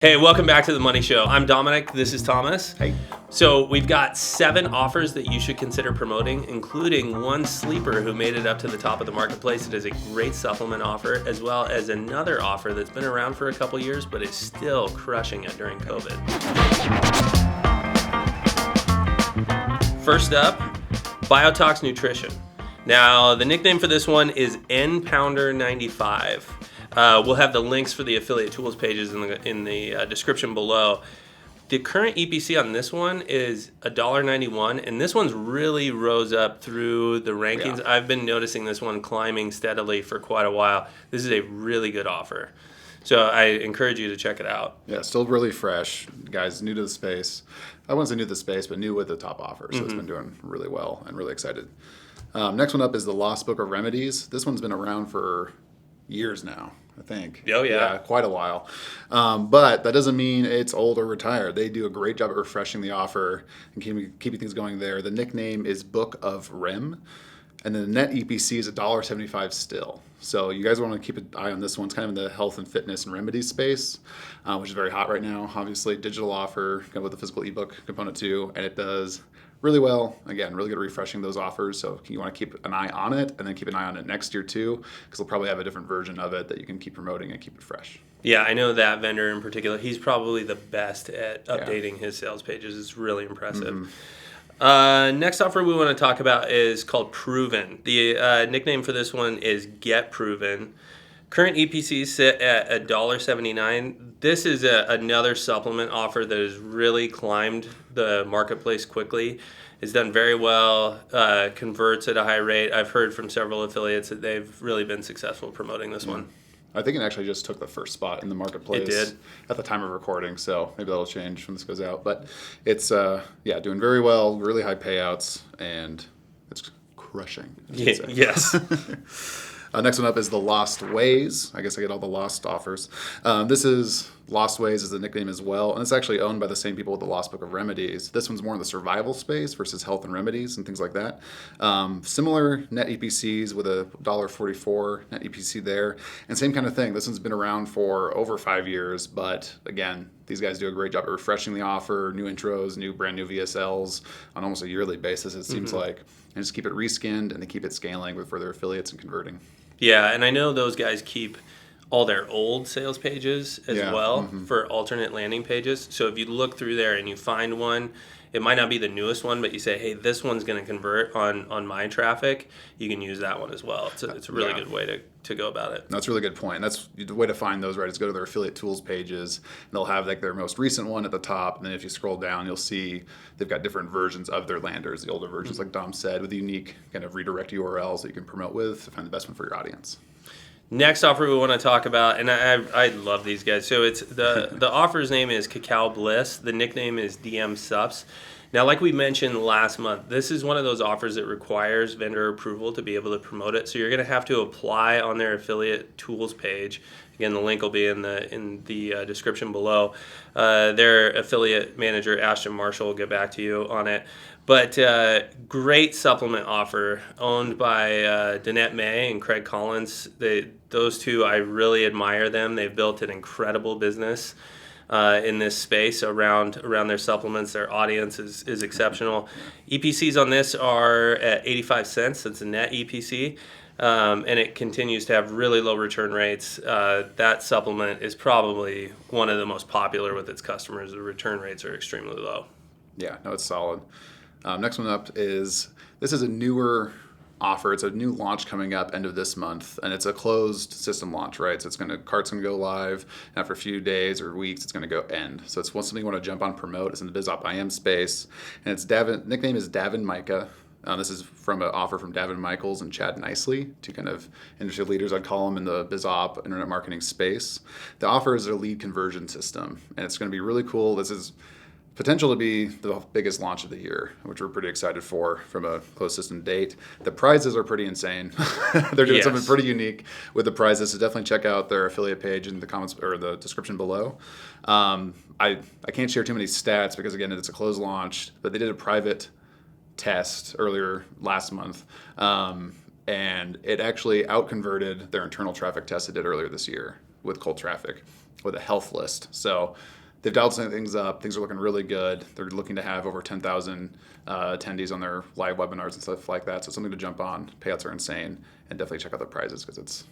Hey, welcome back to The Money Show. I'm Dominic. This is Thomas. Hey. So we've got 7 offers that you should consider promoting, including one sleeper who made it up to the top of the marketplace. It is a great supplement offer, as well as another offer that's been around for a couple years, but is still crushing it during COVID. First up, Biotox Nutrition. Now, the nickname for this one is NPounder95. We'll have the links for the affiliate tools pages in the description below. The current EPC on this one is $1.91, and this one's really rose up through the rankings. Yeah. I've been noticing this one climbing steadily for quite a while. This is a really good offer. So I encourage you to check it out. Yeah, still really fresh. Guys, new to the space. I wouldn't say new to the space, but new with the top offer. So It's been doing really well and really excited. Next one up is the Lost Book of Remedies. This one's been around for years now, I think. Oh, yeah. Quite a while. But that doesn't mean it's old or retired. They do a great job at refreshing the offer and keeping things going there. The nickname is Book of Rem. And then the net EPC is $1.75 still. So you guys want to keep an eye on this one. It's kind of in the health and fitness and remedies space, which is very hot right now. Obviously, digital offer, kind of with the physical ebook component too. And it does really well. Again, really good at refreshing those offers. So you want to keep an eye on it and then keep an eye on it next year too, because they'll probably have a different version of it that you can keep promoting and keep it fresh. Yeah, I know that vendor in particular. He's probably the best at updating his sales pages. It's really impressive. Next offer we want to talk about is called Proven. The nickname for this one is Get Proven. Current EPCs sit at $1.79. This is another supplement offer that has really climbed the marketplace quickly. It's done very well, converts at a high rate. I've heard from several affiliates that they've really been successful promoting this one. I think it actually just took the first spot in the marketplace. It did. At the time of recording, so maybe that'll change when this goes out. But it's doing very well, really high payouts, and it's crushing. Yes. Next one up is the Lost Ways. I guess I get all the Lost offers. This is Lost Ways is the nickname as well, and it's actually owned by the same people with the Lost Book of Remedies. This one's more in the survival space versus health and remedies and things like that. Similar net EPCs with a $1.44 net EPC there, and same kind of thing. This one's been around for over 5 years, but again, these guys do a great job at refreshing the offer, new intros, brand new VSLs on almost a yearly basis, it seems like, and just keep it reskinned, and they keep it scaling with further affiliates and converting. Yeah, and I know those guys keep all their old sales pages as well for alternate landing pages. So if you look through there and you find one, it might not be the newest one, but you say, hey, this one's going to convert on my traffic, you can use that one as well. It's a really good way to go about it. That's a really good point. That's the way to find those, right, is go to their affiliate tools pages, and they'll have like their most recent one at the top, and then if you scroll down, you'll see they've got different versions of their landers, the older versions, like Dom said, with unique kind of redirect URLs that you can promote with to find the best one for your audience. Next offer we want to talk about, and I love these guys. So it's the offer's name is Cacao Bliss. The nickname is DM Sups. Now, like we mentioned last month, this is one of those offers that requires vendor approval to be able to promote it. So you're going to have to apply on their affiliate tools page. Again, the link will be in the description below. Their affiliate manager, Ashton Marshall, will get back to you on it. But great supplement offer owned by Danette May and Craig Collins. Those two, I really admire them. They've built an incredible business in this space around their supplements. Their audience is exceptional. EPCs on this are at 85 cents. It's a net EPC. And it continues to have really low return rates. That supplement is probably one of the most popular with its customers. The return rates are extremely low. Yeah, no, it's solid. Next one up is a newer offer. It's a new launch coming up end of this month, and it's a closed system launch, right? So cart's gonna go live, and after a few days or weeks, it's gonna go end. So it's something you want to jump on, promote. It's in the BizOp IM space, and its nickname is Davin Micah. This is from an offer from Davin Michaels and Chad Nicely, two kind of industry leaders, I'd call them, in the BizOp internet marketing space. The offer is a lead conversion system, and it's going to be really cool. This is potential to be the biggest launch of the year, which we're pretty excited for from a closed system date. The prizes are pretty insane. They're doing something pretty unique with the prizes, so definitely check out their affiliate page in the comments or the description below. I can't share too many stats because, again, it's a closed launch, but they did a private test earlier last month, and it actually outconverted their internal traffic test they did earlier this year with cold traffic. with a health list. So they've dialed some things up. Things are looking really good. They're looking to have over 10,000 attendees on their live webinars and stuff like that. So it's something to jump on. Payouts are insane, and definitely check out the prizes because it's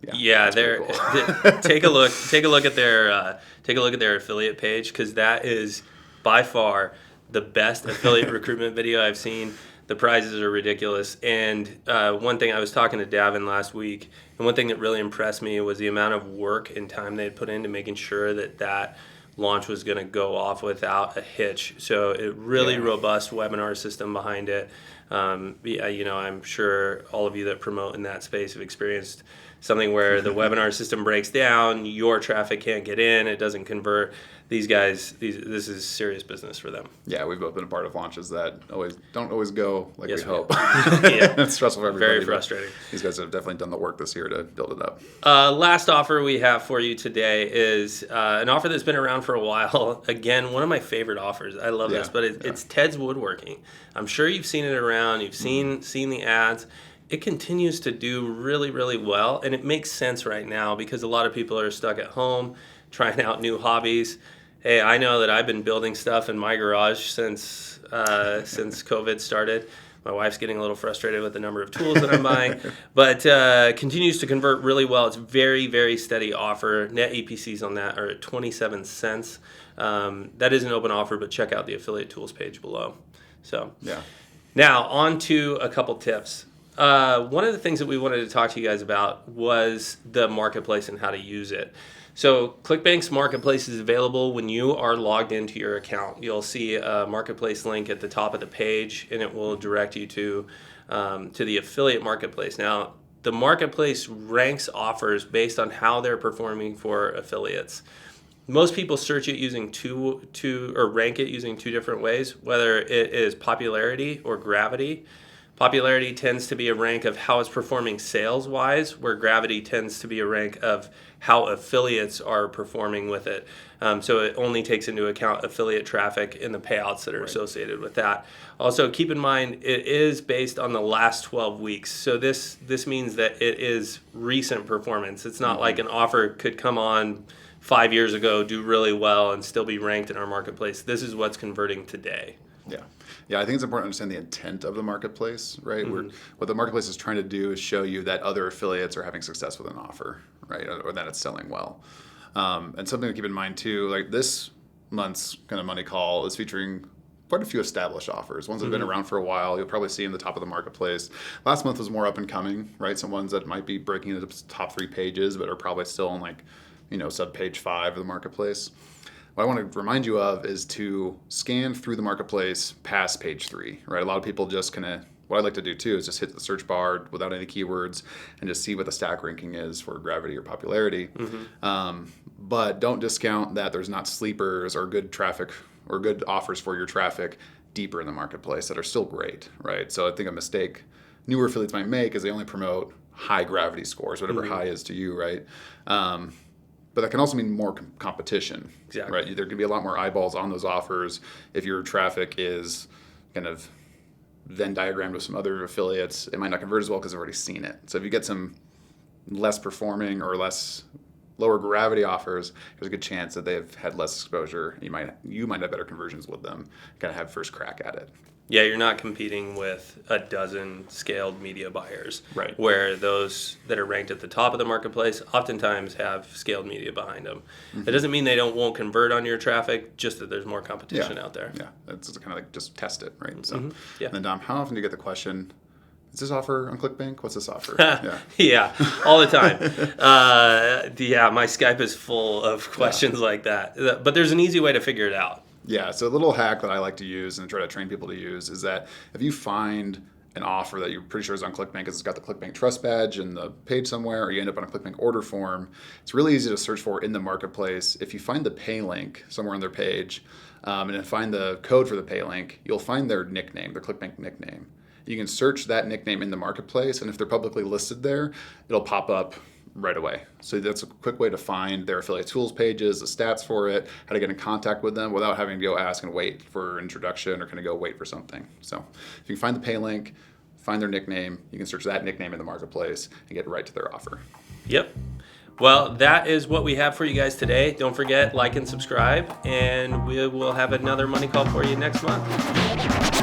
they're cool. take a look at their affiliate page, because that is by far the best affiliate recruitment video I've seen. The prizes are ridiculous. And one thing, I was talking to Davin last week, and one thing that really impressed me was the amount of work and time they had put into making sure that launch was going to go off without a hitch. So it really robust webinar system behind it. I'm sure all of you that promote in that space have experienced something where the webinar system breaks down, your traffic can't get in, it doesn't convert. These guys, this is serious business for them. Yeah, we've both been a part of launches that don't always go like we hope. It's stressful for everybody. Very frustrating. These guys have definitely done the work this year to build it up. Last offer we have for you today is an offer that's been around for a while. Again, one of my favorite offers. I love this, but it's Ted's Woodworking. I'm sure you've seen it around. You've seen the ads. It continues to do really, really well, and it makes sense right now because a lot of people are stuck at home trying out new hobbies. Hey, I know that I've been building stuff in my garage since COVID started. My wife's getting a little frustrated with the number of tools that I'm buying, but continues to convert really well. It's very, very steady offer. Net EPCs on that are at 27 cents. That is an open offer, but check out the affiliate tools page below. So now on to a couple tips. One of the things that we wanted to talk to you guys about was the marketplace and how to use it. So ClickBank's marketplace is available when you are logged into your account. You'll see a marketplace link at the top of the page, and it will direct you to the affiliate marketplace. Now, the marketplace ranks offers based on how they're performing for affiliates. Most people search it using rank it using two different ways, whether it is popularity or gravity. Popularity tends to be a rank of how it's performing sales-wise, where gravity tends to be a rank of how affiliates are performing with it. So it only takes into account affiliate traffic and the payouts that are associated with that. Also, keep in mind, it is based on the last 12 weeks. So this means that it is recent performance. It's not like an offer could come on 5 years ago, do really well, and still be ranked in our marketplace. This is what's converting today. Yeah, I think it's important to understand the intent of the marketplace, right? What the marketplace is trying to do is show you that other affiliates are having success with an offer, right? Or that it's selling well. And something to keep in mind too, like this month's kind of money call is featuring quite a few established offers, ones that have been around for a while. You'll probably see in the top of the marketplace. Last month was more up and coming, right? Some ones that might be breaking into the top 3 pages, but are probably still on sub page 5 of the marketplace. What I want to remind you of is to scan through the marketplace past page 3, right? A lot of people just what I like to do too is just hit the search bar without any keywords and just see what the stack ranking is for gravity or popularity. But don't discount that there's not sleepers or good traffic or good offers for your traffic deeper in the marketplace that are still great, right? So I think a mistake newer affiliates might make is they only promote high gravity scores, whatever high is to you, right? But that can also mean more competition, right? There can be a lot more eyeballs on those offers if your traffic is kind of Venn diagrammed with some other affiliates. It might not convert as well because they've already seen it. So if you get some less performing or lower gravity offers, there's a good chance that they've had less exposure. You might have better conversions with them, kind of have first crack at it. Yeah, you're not competing with a dozen scaled media buyers, right? Where those that are ranked at the top of the marketplace oftentimes have scaled media behind them. It doesn't mean they won't convert on your traffic, just that there's more competition out there. Yeah, that's kind of like just test it, right? So, and Yeah. then Dom, how often do you get the question, is this offer on ClickBank? What's this offer? Yeah, all the time. My Skype is full of questions like that. But there's an easy way to figure it out. Yeah, so a little hack that I like to use and try to train people to use is that if you find an offer that you're pretty sure is on ClickBank because it's got the ClickBank Trust badge in the page somewhere, or you end up on a ClickBank order form, it's really easy to search for in the marketplace. If you find the pay link somewhere on their page and then find the code for the pay link, you'll find their nickname, their ClickBank nickname. You can search that nickname in the marketplace, and if they're publicly listed there, it'll pop up right away. So that's a quick way to find their affiliate tools pages, the stats for it, how to get in contact with them without having to go ask and wait for an introduction or kind of go wait for something. So if you can find the pay link, find their nickname, you can search that nickname in the marketplace and get right to their offer. Yep. Well, that is what we have for you guys today. Don't forget, like and subscribe, and we will have another money call for you next month.